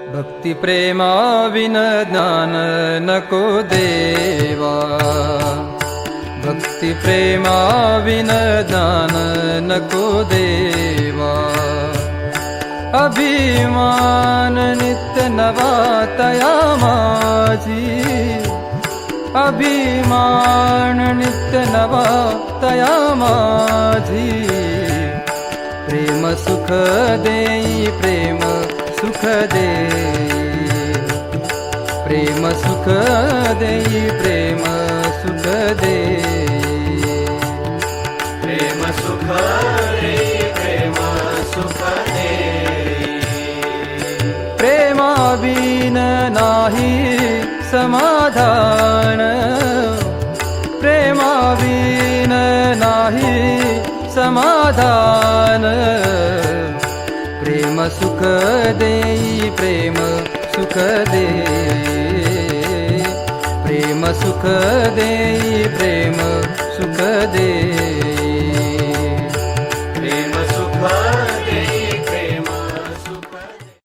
भक्ती प्रेमा win ज्ञान नको देवा, भक्ती प्रेमा विन ज्ञान नको देवा। अभिमान नित्य नवा तया माझी, अभिमान नित्य नवा तया माझी। प्रेम सुख देई प्रेम सुख देई, प्रेम सुख देई प्रेम सुख देई, प्रेम सुख देई प्रेम सुख देई। प्रेमा बिन नाही समाधान, प्रेमा बिन नाही समाधान। प्रेम सुख देई प्रेम सुख देई, प्रेम सुख देई प्रेम सुख देई।